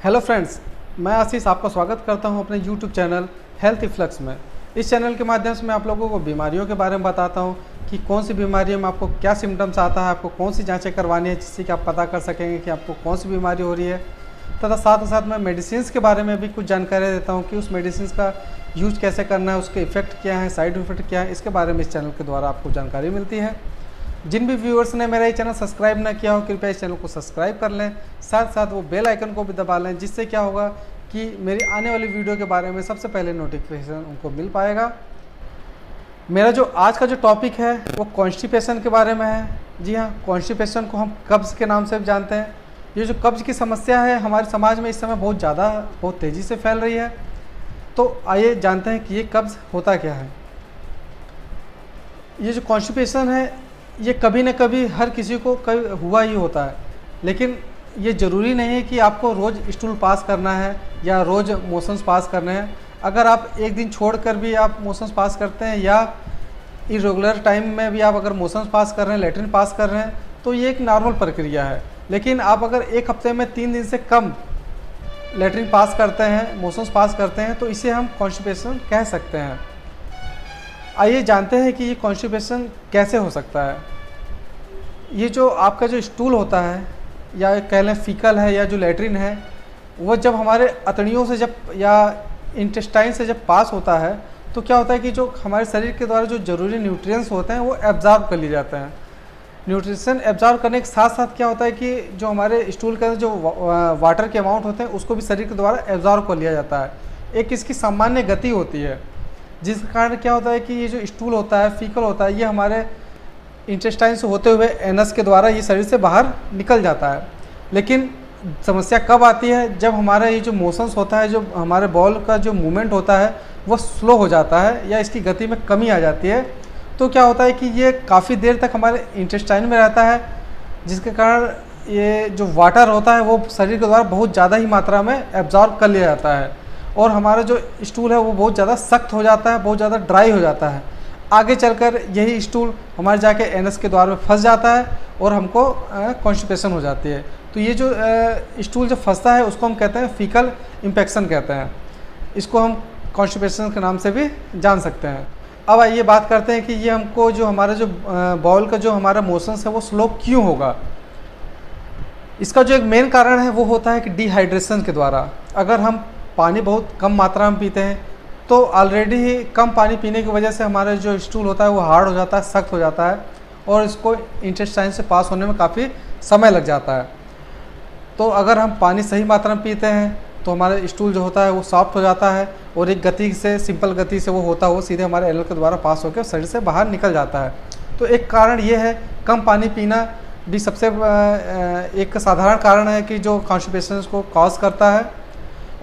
Hello friends, मैं आशीष आपका स्वागत करता हूं अपने यूट्यूब चैनल हेल्थ इफ्लक्स में। इस चैनल के माध्यम से मैं आप लोगों को बीमारियों के बारे में बताता हूं कि कौन सी बीमारी में आपको क्या सिम्टम्स आता है, आपको कौन सी जांचें करवानी है जिससे कि आप पता कर सकेंगे कि आपको कौन सी बीमारी हो रही है। तथा साथ ही साथ मैं मेडिसिन के बारे में भी कुछ जानकारी देता हूँ कि उस मेडिसिन का यूज कैसे करना है, उसके इफ़ेक्ट क्या है, साइड इफ़ेक्ट क्या है, इसके बारे में इस चैनल के द्वारा आपको जानकारी मिलती है। जिन भी व्यूअर्स ने मेरा ये चैनल सब्सक्राइब ना किया हो, कृपया इस चैनल को सब्सक्राइब कर लें, साथ साथ वो बेल आइकन को भी दबा लें, जिससे क्या होगा कि मेरी आने वाली वीडियो के बारे में सबसे पहले नोटिफिकेशन उनको मिल पाएगा। मेरा जो आज का जो टॉपिक है वो कॉन्स्टिपेशन के बारे में है। जी हाँ, कॉन्स्टिपेशन को हम कब्ज़ के नाम से भी जानते हैं। ये जो कब्ज़ की समस्या है हमारे समाज में इस समय बहुत तेज़ी से फैल रही है। तो आइए जानते हैं कि ये कब्ज़ होता क्या है। ये जो कॉन्स्टिपेशन है ये कभी न कभी हर किसी को कभी हुआ ही होता है, लेकिन ये ज़रूरी नहीं है कि आपको रोज़ स्टूल पास करना है या रोज़ मोशंस पास करने हैं। अगर आप एक दिन छोड़कर भी आप मोशंस पास करते हैं या इरेगुलर टाइम में भी आप अगर मोशंस पास कर रहे हैं, लेटरिन पास कर रहे हैं, तो ये एक नॉर्मल प्रक्रिया है। लेकिन आप अगर एक हफ्ते में 3 दिन से कम लेटरिन पास करते हैं, मोशंस पास करते हैं, तो इसे हम कॉन्स्टिपेशन कह सकते हैं। आइए जानते हैं कि ये कॉन्स्टिपेशन कैसे हो सकता है। ये जो आपका जो स्टूल होता है या कह लें फीकल है या जो लेटरिन है, वो जब हमारे अतड़ियों से जब या इंटेस्टाइन से जब पास होता है तो क्या होता है कि जो हमारे शरीर के द्वारा जो ज़रूरी न्यूट्रिएंट्स होते हैं वो एब्जॉर्ब कर लिए जाते हैं। न्यूट्रिशन एब्जॉर्ब करने के साथ साथ क्या होता है कि जो हमारे स्टूल के अंदर जो वाटर के अमाउंट होते हैं उसको भी शरीर के द्वारा एब्जॉर्ब कर लिया जाता है। एक इसकी सामान्य गति होती है, जिस कारण क्या होता है कि ये जो स्टूल होता है, फीकल होता है, ये हमारे इंटेस्टाइन से होते हुए एनस के द्वारा ये शरीर से बाहर निकल जाता है। लेकिन समस्या कब आती है? जब हमारा ये जो मोशंस होता है, जो हमारे बॉल का जो मूवमेंट होता है वो स्लो हो जाता है या इसकी गति में कमी आ जाती है। तो क्या होता है कि ये काफ़ी देर तक हमारे इंटेस्टाइन में रहता है, जिसके कारण ये जो वाटर होता है वो शरीर के द्वारा बहुत ज़्यादा ही मात्रा में एब्जॉर्ब कर लिया जाता है और हमारा जो स्टूल है वो बहुत ज़्यादा सख्त हो जाता है, बहुत ज़्यादा ड्राई हो जाता है। आगे चलकर यही स्टूल हमारे जाके एनस के द्वार में फंस जाता है और हमको कॉन्स्टिपेशन हो जाती है। तो ये जो स्टूल जब फंसता है उसको हम कहते हैं फीकल इन्फेक्शन कहते हैं। इसको हम कॉन्स्टिपेशन के नाम से भी जान सकते हैं। अब आइए बात करते हैं कि ये हमको जो हमारा जो बॉल का जो हमारा मोशंस है वो स्लो क्यों होगा। इसका जो एक मेन कारण है वो होता है कि डिहाइड्रेशन के द्वारा। अगर हम पानी बहुत कम मात्रा में पीते हैं तो ऑलरेडी ही कम पानी पीने की वजह से हमारा जो स्टूल होता है वो हार्ड हो जाता है, सख्त हो जाता है और इसको इंटेस्टाइन से पास होने में काफ़ी समय लग जाता है। तो अगर हम पानी सही मात्रा में पीते हैं तो हमारा स्टूल जो होता है वो सॉफ्ट हो जाता है और एक गति से, सिंपल गति से वो होता है वो सीधे हमारे एनल के द्वारा पास होकर शरीर से बाहर निकल जाता है। तो एक कारण ये है, कम पानी पीना भी सबसे एक साधारण कारण है कि जो कॉन्स्टिपेशन को कॉज करता है।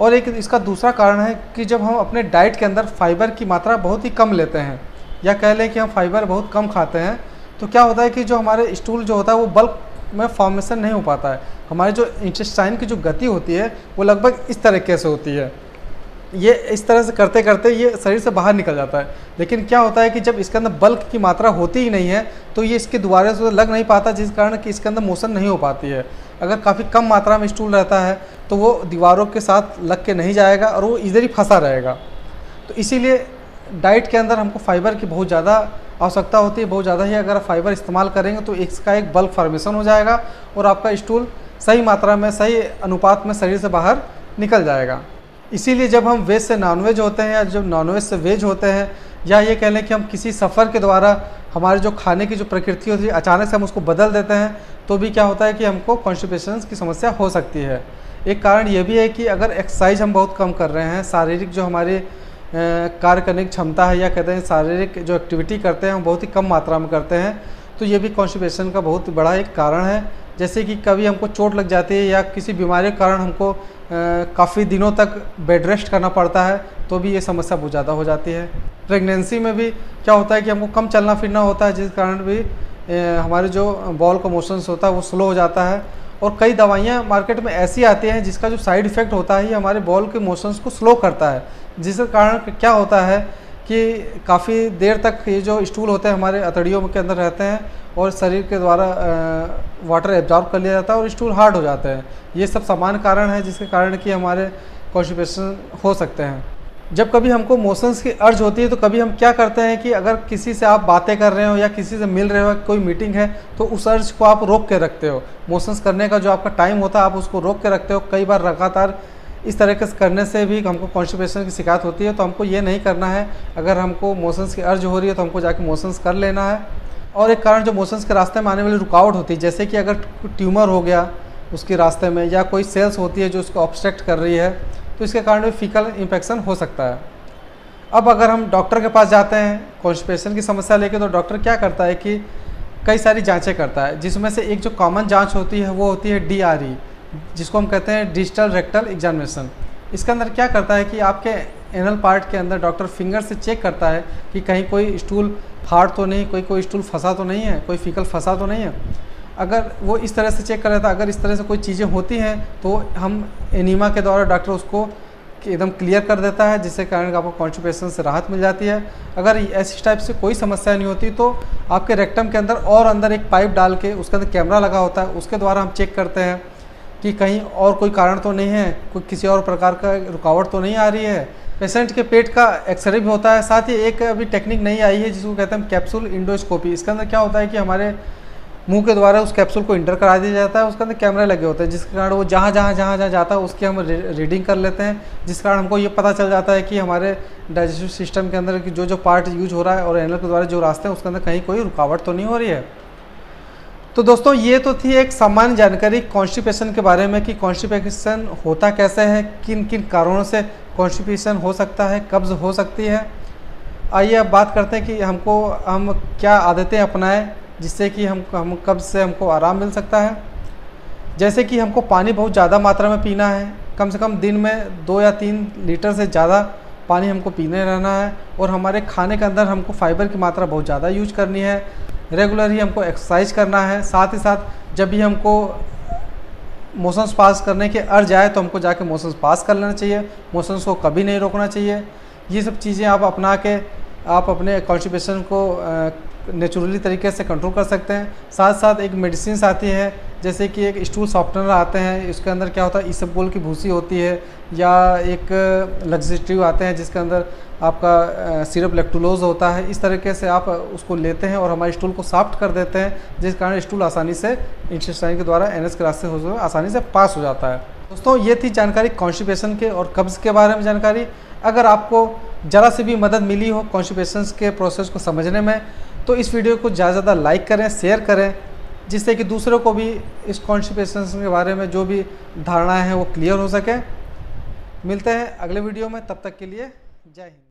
और एक इसका दूसरा कारण है कि जब हम अपने डाइट के अंदर फाइबर की मात्रा बहुत ही कम लेते हैं या कह लें कि हम फाइबर बहुत कम खाते हैं, तो क्या होता है कि जो हमारे स्टूल जो होता है वो बल्क में फॉर्मेशन नहीं हो पाता है। हमारी जो इंटेस्टाइन की जो गति होती है वो लगभग इस तरीके से होती है। ये इस तरह से करते करते ये शरीर से बाहर निकल जाता है। लेकिन क्या होता है कि जब इसके अंदर बल्क की मात्रा होती ही नहीं है तो ये इसके द्वारा से लग नहीं पाता, जिस कारण कि इसके अंदर मोशन नहीं हो पाती है। अगर काफ़ी कम मात्रा में स्टूल रहता है तो वो दीवारों के साथ लग के नहीं जाएगा और वो इधर ही फंसा रहेगा। तो इसीलिए डाइट के अंदर हमको फाइबर की बहुत ज़्यादा आवश्यकता होती है। बहुत ज़्यादा ही अगर फाइबर इस्तेमाल करेंगे तो इसका एक बल्क फॉर्मेशन हो जाएगा और आपका स्टूल सही मात्रा में, सही अनुपात में शरीर से बाहर निकल जाएगा। इसीलिए जब हम वेज से नॉनवेज होते हैं या जब नॉनवेज से वेज होते हैं या ये कह लें कि हम किसी सफ़र के द्वारा हमारे जो खाने की जो प्रकृति होती है अचानक से हम उसको बदल देते हैं तो भी क्या होता है कि हमको कॉन्स्टिपेशन की समस्या हो सकती है। एक कारण ये भी है कि अगर एक्सरसाइज हम बहुत कम कर रहे हैं, शारीरिक जो हमारी कार्य करने की क्षमता है या कहते हैं शारीरिक जो एक्टिविटी करते हैं हम बहुत ही कम मात्रा में करते हैं, तो ये भी कॉन्स्टिपेशन का बहुत बड़ा एक कारण है। जैसे कि कभी हमको चोट लग जाती है या किसी बीमारी के कारण हमको काफ़ी दिनों तक बेड रेस्ट करना पड़ता है तो भी ये समस्या बहुत ज़्यादा हो जाती है। प्रेगनेंसी में भी क्या होता है कि हमको कम चलना फिरना होता है, जिस कारण भी हमारे जो बॉल का मोशंस होता है वो स्लो हो जाता है। और कई दवाइयाँ मार्केट में ऐसी आती हैं जिसका जो साइड इफ़ेक्ट होता है ये हमारे बॉल के मोशंस को स्लो करता है, जिसके कारण क्या होता है कि काफ़ी देर तक ये जो स्टूल होते हैं हमारे अतड़ियों के अंदर रहते हैं और शरीर के द्वारा वाटर एब्जॉर्ब कर लिया जाता है और स्टूल हार्ड हो जाते हैं। ये सब सामान्य कारण है जिसके कारण कि हमारे कॉन्स्टिपेशन हो सकते हैं। जब कभी हमको मोशंस की अर्ज होती है तो कभी हम क्या करते हैं कि अगर किसी से आप बातें कर रहे हो या किसी से मिल रहे हो, कोई मीटिंग है, तो उस अर्ज को आप रोक के रखते हो। मोशंस करने का जो आपका टाइम होता है आप उसको रोक के रखते हो। कई बार लगातार इस तरह के करने से भी हमको कॉन्स्टिपेशन की शिकायत होती है, तो हमको ये नहीं करना है। अगर हमको मोशंस की अर्ज हो रही है तो हमको जाके मोशंस कर लेना है। और एक कारण जो मोशंस के रास्ते में आने वाली रुकावट होती है, जैसे कि अगर ट्यूमर हो गया उसके रास्ते में या कोई सेल्स होती है जो उसको ऑब्स्ट्रक्ट कर रही है, तो इसके कारण भी फीकल इन्फेक्शन हो सकता है। अब अगर हम डॉक्टर के पास जाते हैं कॉन्स्टिपेशन की समस्या लेके, तो डॉक्टर क्या करता है कि कई सारी जांचें करता है, जिसमें से एक जो कॉमन जांच होती है वो होती है DRE, जिसको हम कहते हैं डिजिटल रेक्टल एग्जामिनेशन। इसके अंदर क्या करता है कि आपके एनल पार्ट के अंदर डॉक्टर फिंगर से चेक करता है कि कहीं कोई स्टूल फाड़ तो नहीं, कोई स्टूल फंसा तो नहीं है, कोई फीकल फंसा तो नहीं है। अगर वो इस तरह से चेक कर लेता है, अगर इस तरह से कोई चीज़ें होती हैं तो हम एनीमा के द्वारा डॉक्टर उसको एकदम क्लियर कर देता है, जिससे कारण आपको कॉन्स्टिपेशन से राहत मिल जाती है। अगर ऐसी टाइप से कोई समस्या नहीं होती तो आपके रेक्टम के अंदर और अंदर एक पाइप डाल के उसके अंदर कैमरा लगा होता है, उसके द्वारा हम चेक करते हैं कि कहीं और कोई कारण तो नहीं है, कोई किसी और प्रकार का रुकावट तो नहीं आ रही है। पेशेंट के पेट का एक्सरे भी होता है। साथ ही एक अभी टेक्निक नई आई है जिसको कहते हैं कैप्सूल इंडोस्कोपी। इसके अंदर क्या होता है कि हमारे मुंह के द्वारा उस कैप्सूल को इंटर करा दिया जाता है, उसके अंदर कैमरे लगे होते हैं, जिसके कारण वो जहाँ जहाँ जाता है उसकी हम रीडिंग कर लेते हैं, जिस कारण हमको ये पता चल जाता है कि हमारे डाइजेस्टिव सिस्टम के अंदर की जो पार्ट यूज हो रहा है और एनल के द्वारा जो रास्ते हैं उसके अंदर कहीं कोई रुकावट तो नहीं हो रही है। तो दोस्तों ये तो थी एक सामान्य जानकारी कॉन्स्टिपेशन के बारे में कि कॉन्स्टिपेशन होता कैसे है, किन किन कारणों से कॉन्स्टिपेशन हो सकता है, कब्ज़ हो सकती है। आइए अब बात करते हैं कि हम क्या आदतें अपनाएं जिससे कि हम कब्ज़ से हमको आराम मिल सकता है। जैसे कि हमको पानी बहुत ज़्यादा मात्रा में पीना है, कम से कम दिन में 2 या 3 लीटर से ज़्यादा पानी हमको पीने रहना है। और हमारे खाने के अंदर हमको फाइबर की मात्रा बहुत ज़्यादा यूज करनी है। रेगुलर ही हमको एक्सरसाइज करना है। साथ ही साथ जब भी हमको मोशंस पास करने के अर्ज आए तो हमको जाके मोशंस पास कर लेना चाहिए, मोशंस को कभी नहीं रोकना चाहिए। ये सब चीज़ें आप अपना के आप अपने कॉन्स्टिपेशन को नेचुरली तरीके से कंट्रोल कर सकते हैं। साथ साथ एक मेडिसिन आती है, जैसे कि एक स्टूल सॉफ्टनर आते हैं, इसके अंदर क्या होता है इसबगोल की भूसी होती है, या एक लग्जेटिव आते हैं जिसके अंदर आपका सिरप लैक्टुलोज होता है। इस तरीके से आप उसको लेते हैं और हमारे स्टूल को सॉफ्ट कर देते हैं, जिस कारण स्टूल आसानी से इंटेस्टाइन के द्वारा एनएस के रास्ते होते हुए आसानी से पास हो जाता है। दोस्तों ये थी जानकारी कॉन्स्टिपेशन के और कब्ज़ के बारे में जानकारी। अगर आपको ज़रा सी भी मदद मिली हो कॉन्स्टिपेशन के प्रोसेस को समझने में, तो इस वीडियो को ज़्यादा से ज़्यादा लाइक करें, शेयर करें, जिससे कि दूसरों को भी इस कॉन्स्टिपेशन के बारे में जो भी धारणाएं हैं वो क्लियर हो सके। मिलते हैं अगले वीडियो में, तब तक के लिए जय हिंद।